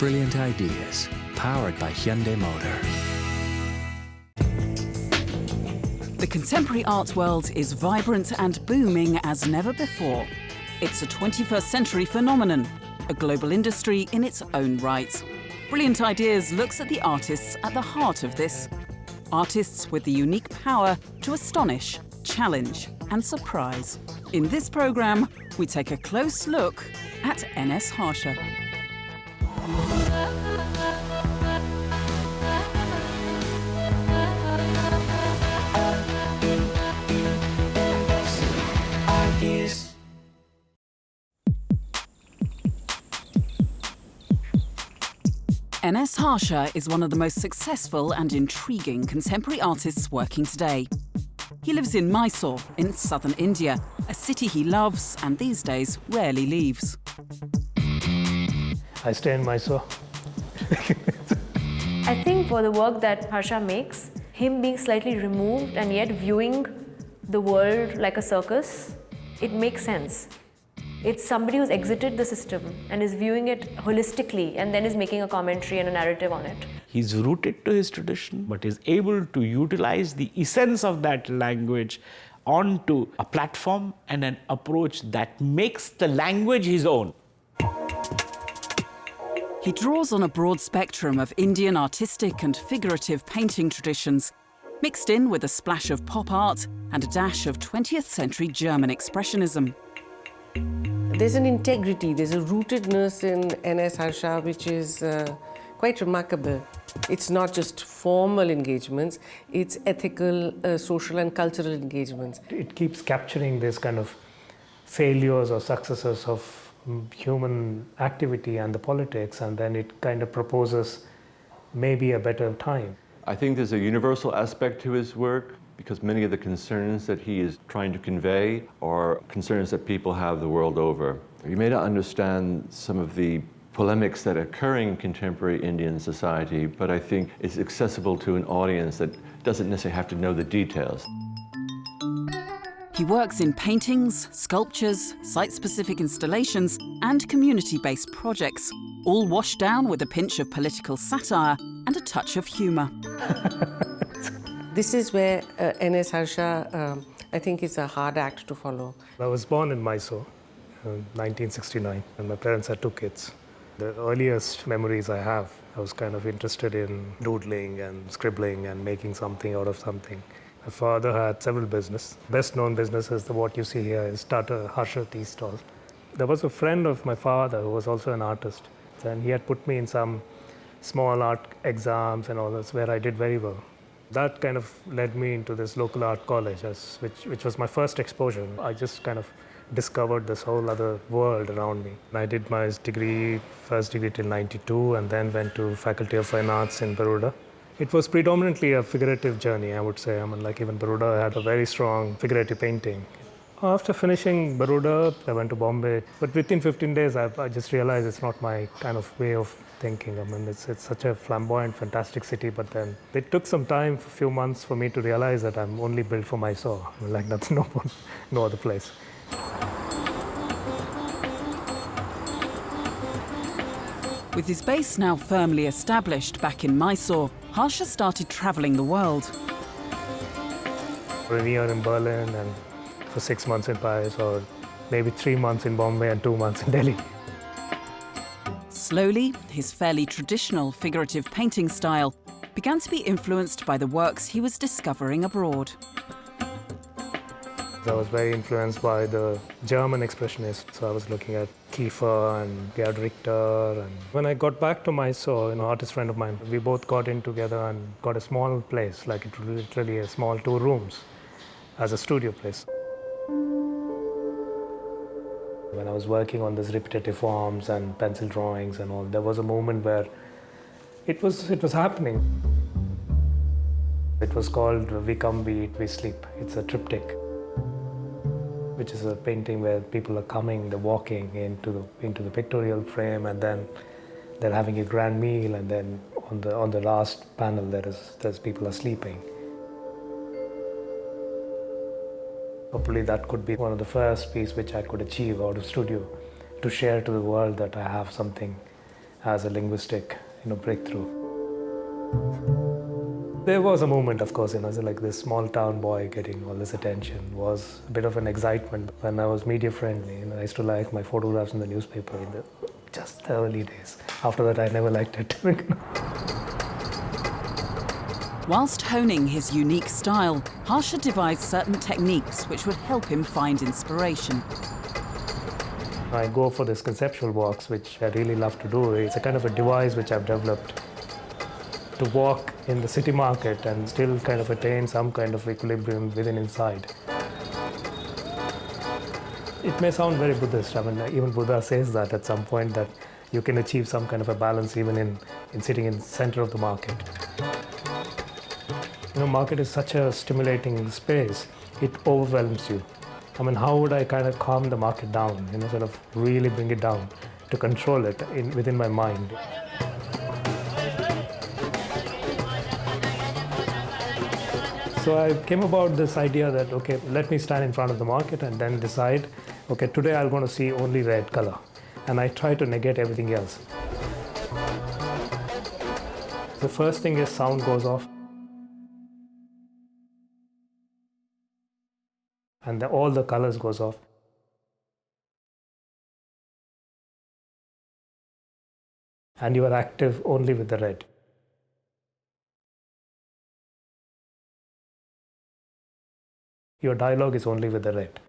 brilliant ideas, powered by Hyundai Motor. The contemporary art world is vibrant and booming as never before. It's a 21st century phenomenon, a global industry in its own right. Brilliant Ideas looks at the artists at the heart of this. Artists with the unique power to astonish, challenge and surprise. In this programme, we take a close look at NS Harsha. NS Harsha is one of the most successful and intriguing contemporary artists working today. He lives in Mysore, in southern India, a city he loves and these days rarely leaves. I stay in Mysore. I think for the work that Harsha makes, him being slightly removed and yet viewing the world like a circus, it makes sense. It's somebody who's exited the system and is viewing it holistically and then is making a commentary and a narrative on it. He's rooted to his tradition, but is able to utilize the essence of that language onto a platform and an approach that makes the language his own. He draws on a broad spectrum of Indian artistic and figurative painting traditions, mixed in with a splash of pop art and a dash of 20th century German expressionism. There's an integrity, there's a rootedness in NS Harsha which is quite remarkable. It's not just formal engagements, it's ethical, social and cultural engagements. It keeps capturing this kind of failures or successes of human activity and the politics, and then it kind of proposes maybe a better time. I think there's a universal aspect to his work, because many of the concerns that he is trying to convey are concerns that people have the world over. You may not understand some of the polemics that occur in contemporary Indian society, but I think it's accessible to an audience that doesn't necessarily have to know the details. He works in paintings, sculptures, site-specific installations and community-based projects, all washed down with a pinch of political satire and a touch of humour. This is where NS Harsha, I think, is a hard act to follow. I was born in Mysore in 1969, and my parents had 2 kids. The earliest memories I have, I was kind of interested in doodling and scribbling and making something out of something. My father had several businesses. Best known business is what you see here is Harsha tea stall. There was a friend of my father who was also an artist, and he had put me in some small art exams and all this where I did very well. That kind of led me into this local art college, which was my first exposure. I just kind of discovered this whole other world around me. I did my degree, first degree till 92, and then went to Faculty of Fine Arts in Baroda. It was predominantly a figurative journey, I would say. I mean, like even Baroda had a very strong figurative painting. After finishing Baroda, I went to Bombay, but within 15 days, I just realized it's not my kind of way of thinking. I mean, it's such a flamboyant, fantastic city, but then it took some time, a few months, for me to realize that I'm only built for Mysore. I mean, like that's no other place. With his base now firmly established back in Mysore, Harsha started travelling the world. For a year in Berlin and for 6 months in Paris, or maybe 3 months in Bombay and 2 months in Delhi. Slowly, his fairly traditional figurative painting style began to be influenced by the works he was discovering abroad. I was very influenced by the German expressionists. So I was looking at Kiefer and Gerhard Richter. And when I got back to Mysore, an artist friend of mine, we both got in together and got a small place, like it was literally a small 2 rooms, as a studio place. When I was working on these repetitive forms and pencil drawings and all, there was a moment where it was happening. It was called We Come, We Eat, We Sleep. It's a triptych, which is a painting where people are coming, they're walking into the pictorial frame, and then they're having a grand meal, and then on the last panel there's people are sleeping. Hopefully that could be one of the first pieces which I could achieve out of studio, to share to the world that I have something as a linguistic breakthrough. There was a moment, of course, like this small town boy getting all this attention was a bit of an excitement. When I was media friendly, I used to like my photographs in the newspaper in just the early days. After that, I never liked it. Whilst honing his unique style, Harsha devised certain techniques which would help him find inspiration. I go for this conceptual walks, which I really love to do. It's a kind of a device which I've developed to walk in the city market and still kind of attain some kind of equilibrium within inside. It may sound very Buddhist. Even Buddha says that at some point, that you can achieve some kind of a balance even in sitting in the center of the market. Market is such a stimulating space. It overwhelms you. How would I kind of calm the market down, sort of really bring it down to control it within my mind? So I came about this idea that, okay, let me stand in front of the market and then decide, okay, today I'm going to see only red color. And I try to negate everything else. The first thing is sound goes off. And all the colors goes off. And you are active only with the red. Your dialogue is only with the red.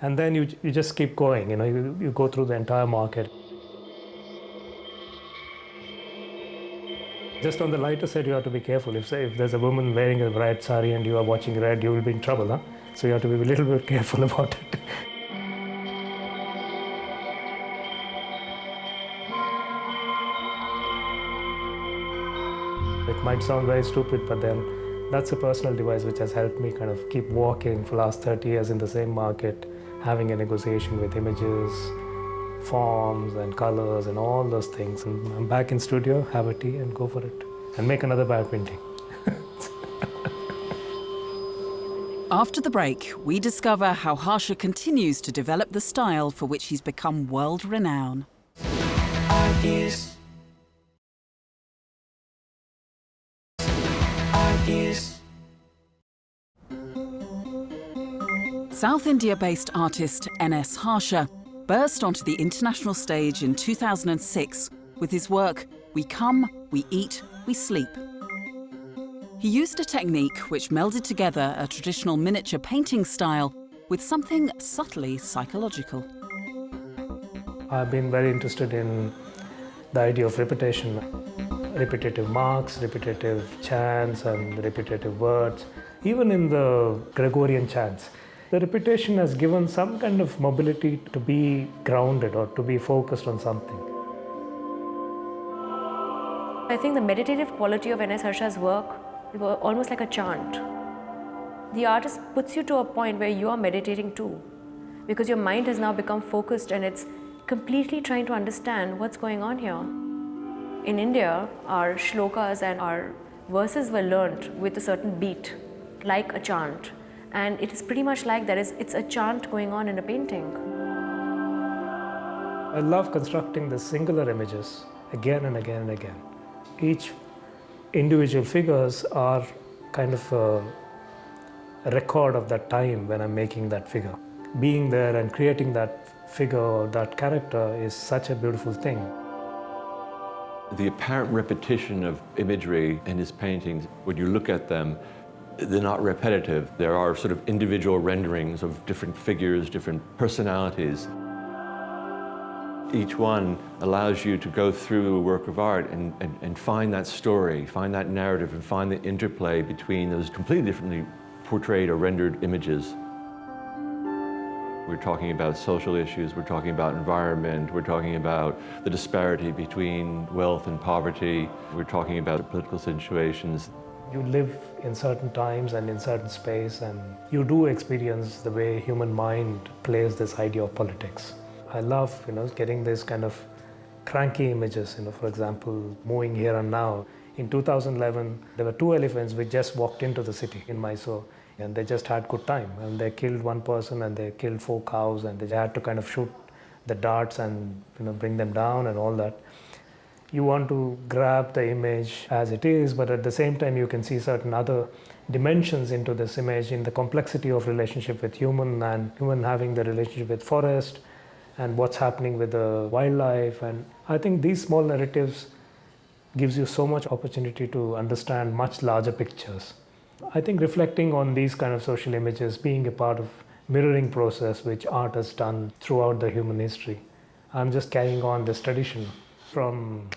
And then you just keep going, you go through the entire market. Just on the lighter side, you have to be careful. If there's a woman wearing a red sari and you are watching red, you will be in trouble. Huh? So you have to be a little bit careful about it. It might sound very stupid, but then that's a personal device which has helped me kind of keep walking for the last 30 years in the same market, having a negotiation with images, forms and colors and all those things. And I'm back in studio, have a tea and go for it. And make another bad painting. After the break, we discover how Harsha continues to develop the style for which he's become world renowned. South India-based artist N.S. Harsha burst onto the international stage in 2006 with his work We Come, We Eat, We Sleep. He used a technique which melded together a traditional miniature painting style with something subtly psychological. I've been very interested in the idea of repetition, repetitive marks, repetitive chants and repetitive words. Even in the Gregorian chants, the repetition has given some kind of mobility to be grounded or to be focused on something. I think the meditative quality of N.S. Harsha's work is almost like a chant. The artist puts you to a point where you are meditating too, because your mind has now become focused and it's completely trying to understand what's going on here. In India, our shlokas and our verses were learnt with a certain beat, like a chant. And it is pretty much like that. It's a chant going on in a painting. I love constructing the singular images again and again and again. Each individual figures are kind of a record of that time when I'm making that figure. Being there and creating that figure or that character is such a beautiful thing. The apparent repetition of imagery in his paintings, when you look at them, they're not repetitive. There are sort of individual renderings of different figures, different personalities. Each one allows you to go through a work of art and find that story, find that narrative, and find the interplay between those completely differently portrayed or rendered images. We're talking about social issues, we're talking about environment, we're talking about the disparity between wealth and poverty, we're talking about political situations. You live in certain times and in certain space, and you do experience the way human mind plays this idea of politics. I love, getting this kind of cranky images, for example, moving here and now. In 2011, there were 2 elephants which just walked into the city in Mysore, and they just had good time. And they killed 1 person and they killed 4 cows, and they had to kind of shoot the darts and bring them down and all that. You want to grab the image as it is, but at the same time you can see certain other dimensions into this image in the complexity of relationship with human and human having the relationship with forest and what's happening with the wildlife. And I think these small narratives gives you so much opportunity to understand much larger pictures. I think reflecting on these kind of social images, being a part of mirroring process which art has done throughout the human history. I'm just carrying on this tradition. From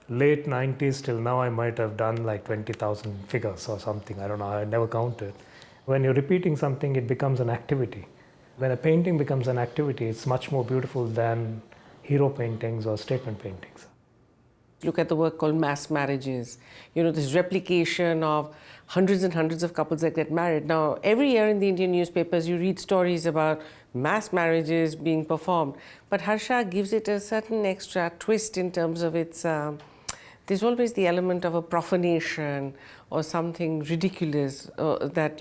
late 90s till now, I might have done like 20,000 figures or something. I don't know, I never counted. When you're repeating something, it becomes an activity. When a painting becomes an activity, it's much more beautiful than hero paintings or statement paintings. Look at the work called mass marriages. This replication of hundreds and hundreds of couples that get married. Now, every year in the Indian newspapers, you read stories about mass marriages being performed. But Harsha gives it a certain extra twist in terms of its, there's always the element of a profanation or something ridiculous that,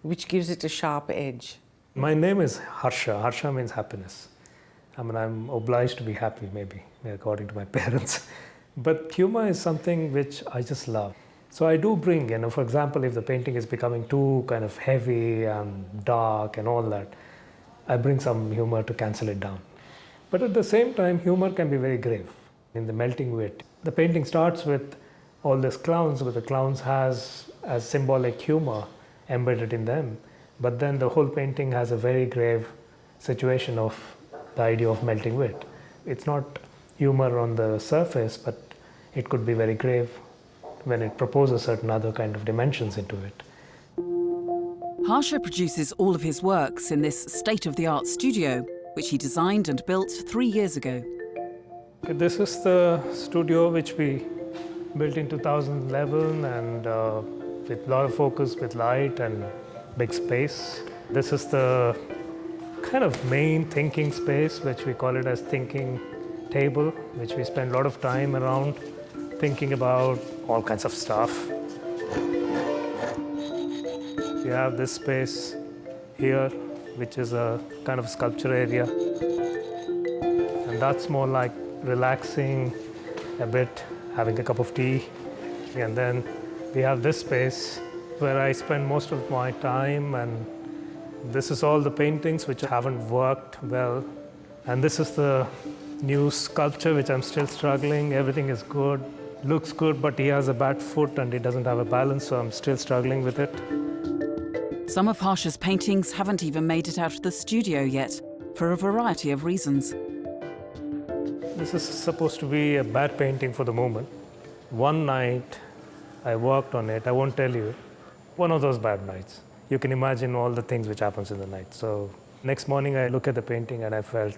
which gives it a sharp edge. My name is Harsha. Harsha means happiness. I'm obliged to be happy, maybe, according to my parents. But humor is something which I just love. So I do bring, for example, if the painting is becoming too kind of heavy and dark and all that, I bring some humor to cancel it down. But at the same time, humor can be very grave. In the melting wit, the painting starts with all these clowns, but the clowns has as symbolic humor embedded in them. But then the whole painting has a very grave situation of the idea of melting wit. It's not humor on the surface, but it could be very grave when it proposes certain other kind of dimensions into it. Harsha produces all of his works in this state-of-the-art studio, which he designed and built 3 years ago. This is the studio which we built in 2011 and with a lot of focus with light and big space. This is the kind of main thinking space, which we call it as thinking table, which we spend a lot of time around thinking about all kinds of stuff. We have this space here, which is a kind of sculpture area. And that's more like relaxing a bit, having a cup of tea. And then we have this space where I spend most of my time, and this is all the paintings which haven't worked well. And this is the new sculpture which I'm still struggling. Everything is good, looks good, but he has a bad foot and he doesn't have a balance, so I'm still struggling with it. Some of Harsha's paintings haven't even made it out of the studio yet, for a variety of reasons. This is supposed to be a bad painting for the moment. One night I worked on it, I won't tell you, one of those bad nights. You can imagine all the things which happens in the night. So next morning I look at the painting and I felt,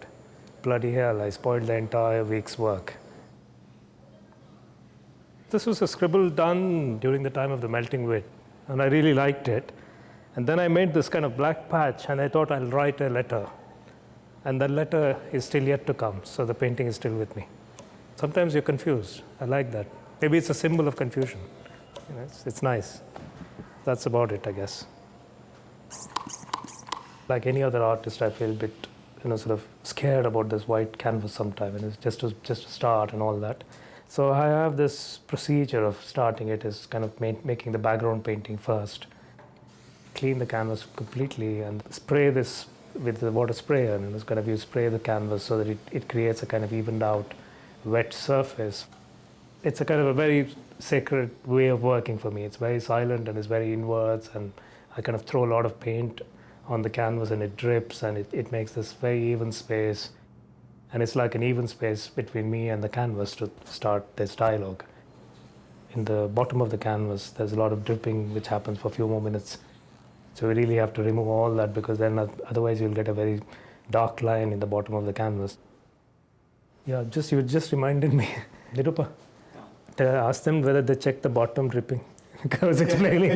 bloody hell, I spoiled the entire week's work. This was a scribble done during the time of the melting wit, and I really liked it. And then I made this kind of black patch, and I thought I'll write a letter. And that letter is still yet to come, so the painting is still with me. Sometimes you're confused. I like that. Maybe it's a symbol of confusion. It's nice. That's about it, I guess. Like any other artist, I feel a bit, sort of scared about this white canvas sometime, and it's just to start and all that. So I have this procedure of starting it is kind of making the background painting first. Clean the canvas completely and spray this with the water sprayer, and it's kind of you spray the canvas so that it creates a kind of evened out wet surface. It's a kind of a very sacred way of working for me. It's very silent and it's very inwards, and I kind of throw a lot of paint on the canvas and it drips, and it makes this very even space. And it's like an even space between me and the canvas to start this dialogue. In the bottom of the canvas, there's a lot of dripping which happens for a few more minutes. So we really have to remove all that, because then otherwise you'll get a very dark line in the bottom of the canvas. Yeah, you just reminded me. Nirupa, ask them whether they check the bottom dripping. I was explaining,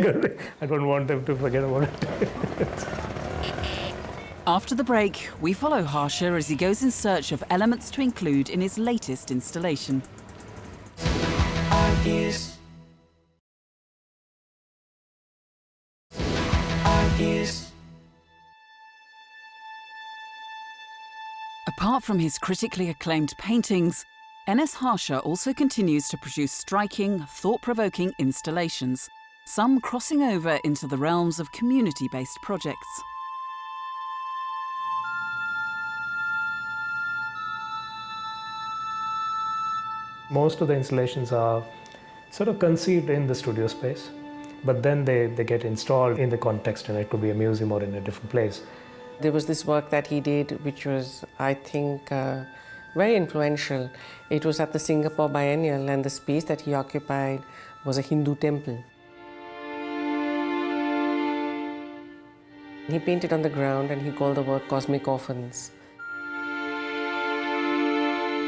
I don't want them to forget about it. After the break, we follow Harsha as he goes in search of elements to include in his latest installation. Ideas. Ideas. A Apart from his critically acclaimed paintings, N.S. Harsha also continues to produce striking, thought-provoking installations, some crossing over into the realms of community-based projects. Most of the installations are sort of conceived in the studio space, but then they get installed in the context, and it could be a museum or in a different place. There was this work that he did which was, I think, very influential. It was at the Singapore Biennial, and the space that he occupied was a Hindu temple. He painted on the ground and he called the work cosmic orphans.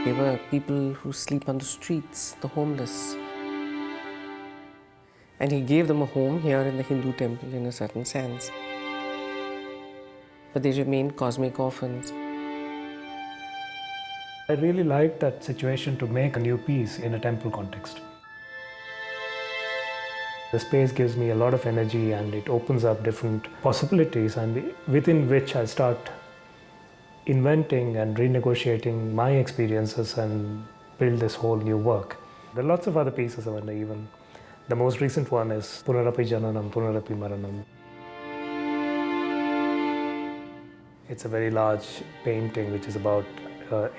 They were people who sleep on the streets, the homeless. And he gave them a home here in the Hindu temple in a certain sense. But they remained cosmic orphans. I really liked that situation to make a new piece in a temple context. The space gives me a lot of energy and it opens up different possibilities, and within which I start inventing and renegotiating my experiences and build this whole new work. There are lots of other pieces, and even the most recent one is Punarapi Jananam, Punarapi Maranam. It's a very large painting which is about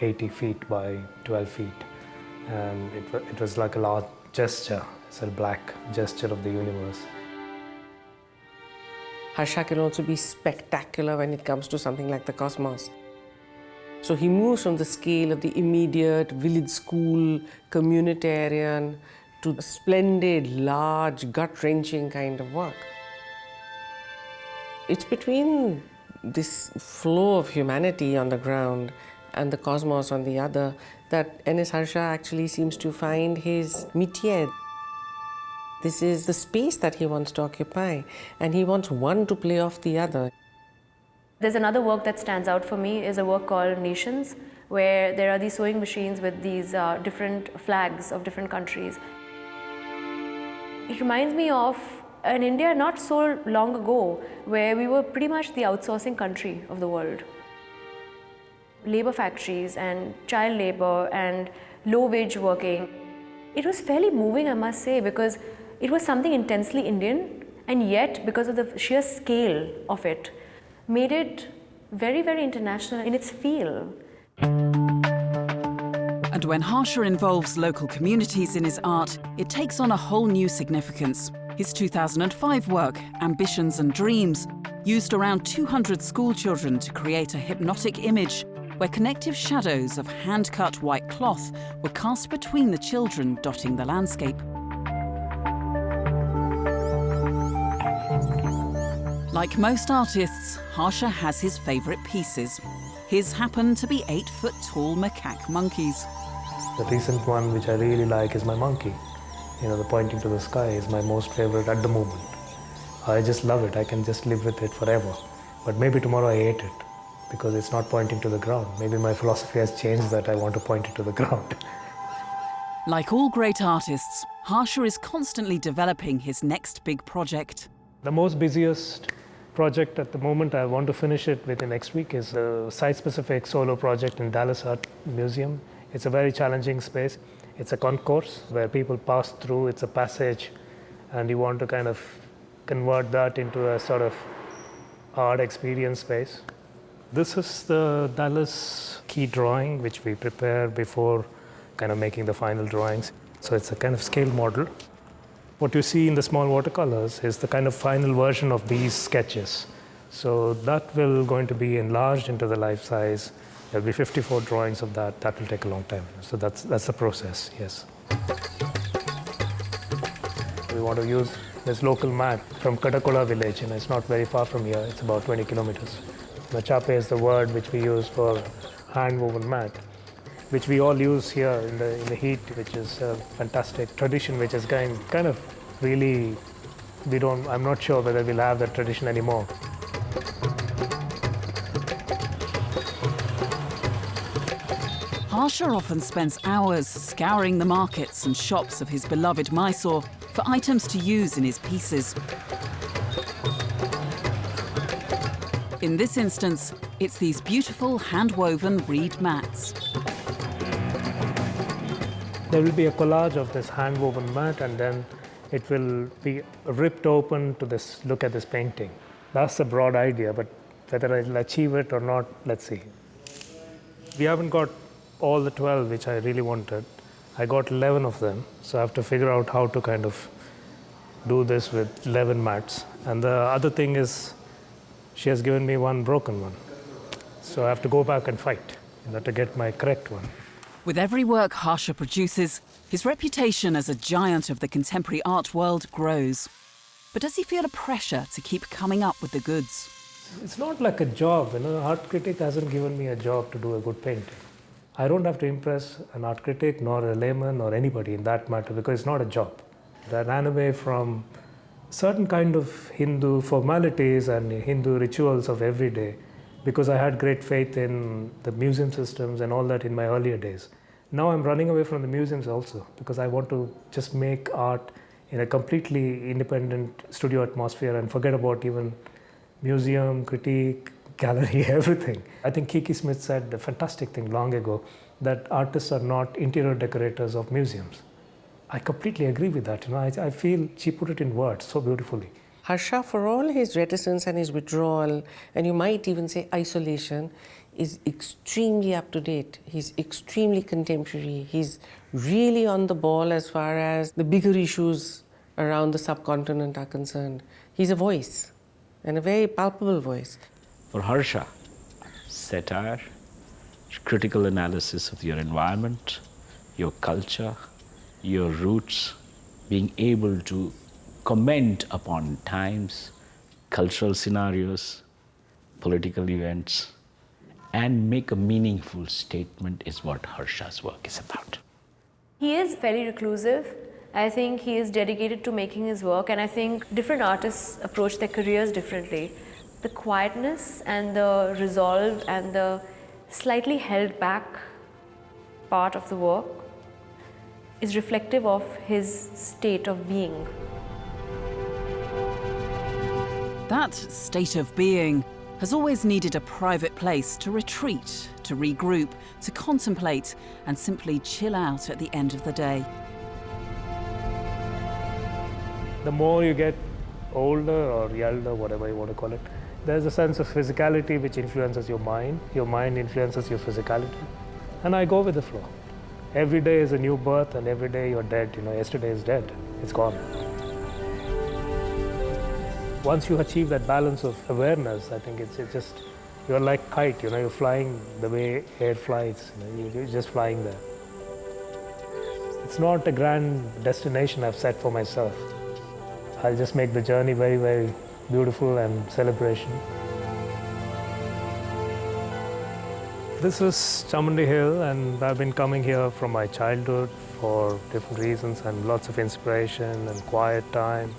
80 feet by 12 feet, and it was like a large gesture. It's a black gesture of the universe. Harsha can also be spectacular when it comes to something like the cosmos. So he moves from the scale of the immediate village school, communitarian, to splendid, large, gut-wrenching kind of work. It's between this flow of humanity on the ground and the cosmos on the other that N.S. Harsha actually seems to find his métier. This is the space that he wants to occupy, and he wants one to play off the other. There's another work that stands out for me is a work called Nations, where there are these sewing machines with these different flags of different countries. It reminds me of an India not so long ago, where we were pretty much the outsourcing country of the world. Labor factories and child labor and low-wage working. It was fairly moving, I must say, because it was something intensely Indian, and yet, because of the sheer scale of it, made it very, very international in its feel. And when Harsha involves local communities in his art, it takes on a whole new significance. His 2005 work, Ambitions and Dreams, used around 200 school children to create a hypnotic image where connective shadows of hand-cut white cloth were cast between the children dotting the landscape. Like most artists, Harsha has his favourite pieces. His happen to be 8-foot-tall macaque monkeys. The recent one which I really like is my monkey. You know, the pointing to the sky is my most favourite at the moment. I just love it. I can just live with it forever. But maybe tomorrow I hate it because it's not pointing to the ground. Maybe my philosophy has changed that I want to point it to the ground. Like all great artists, Harsha is constantly developing his next big project. The most busiest project at the moment, I want to finish it within next week, is a site-specific solo project in Dallas Art Museum. It's a very challenging space. It's a concourse where people pass through. It's a passage, and you want to kind of convert that into a sort of art experience space. This is the Dallas key drawing, which we prepare before kind of making the final drawings. So it's a kind of scale model. What you see in the small watercolors is the kind of final version of these sketches. So that will going to be enlarged into the life size. There'll be 54 drawings of that. That will take a long time. So that's the process, yes. We want to use this local mat from Katakola village, and it's not very far from here. It's about 20 kilometers. Machape is the word which we use for hand-woven mat, which we all use here in the heat, which is a fantastic tradition, which is kind of really, I'm not sure whether we'll have that tradition anymore. Harsha often spends hours scouring the markets and shops of his beloved Mysore for items to use in his pieces. In this instance, It's these beautiful hand-woven reed mats. There will be a collage of this hand-woven mat, and then it will be ripped open to this, look at this painting. That's the broad idea, but whether I'll achieve it or not, let's see. We haven't got all the 12 which I really wanted. I got 11 of them, so I have to figure out how to kind of do this with 11 mats. And the other thing is, she has given me one broken one. So I have to go back and fight to get my correct one. With every work Harsha produces, his reputation as a giant of the contemporary art world grows. But does he feel a pressure to keep coming up with the goods? It's not like a job, art critic hasn't given me a job to do a good painting. I don't have to impress an art critic, nor a layman, or anybody in that matter, because it's not a job. I ran away from certain kind of Hindu formalities and Hindu rituals of every day, because I had great faith in the museum systems and all that in my earlier days. Now I'm running away from the museums also, because I want to just make art in a completely independent studio atmosphere and forget about even museum, critique, gallery, everything. I think Kiki Smith said a fantastic thing long ago, that artists are not interior decorators of museums. I completely agree with that. I feel she put it in words so beautifully. Harsha, for all his reticence and his withdrawal, and you might even say isolation, is extremely up to date. He's extremely contemporary. He's really on the ball as far as the bigger issues around the subcontinent are concerned. He's a voice, and a very palpable voice. For Harsha, satire, critical analysis of your environment, your culture, your roots, being able to comment upon times, cultural scenarios, political events, and make a meaningful statement is what Harsha's work is about. He is fairly reclusive. I think he is dedicated to making his work, and I think different artists approach their careers differently. The quietness and the resolve and the slightly held back part of the work is reflective of his state of being. That state of being has always needed a private place to retreat, to regroup, to contemplate, and simply chill out at the end of the day. The more you get older or elder, whatever you want to call it, there's a sense of physicality which influences your mind influences your physicality, and I go with the flow. Every day is a new birth, and every day you're dead. Yesterday is dead, it's gone. Once you achieve that balance of awareness, I think it's just, you're like kite, you're flying the way air flies, you're just flying there. It's not a grand destination I've set for myself. I'll just make the journey very, very beautiful and celebration. This is Chamundi Hill, and I've been coming here from my childhood for different reasons and lots of inspiration and quiet time.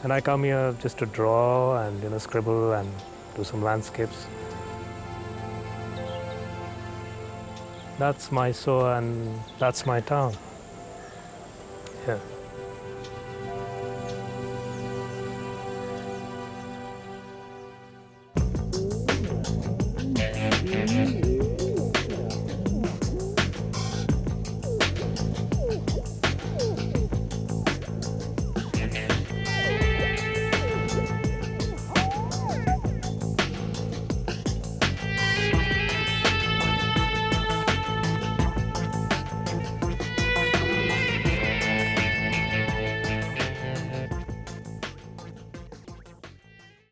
And I come here just to draw and scribble and do some landscapes. That's Mysore and that's my town. Yeah.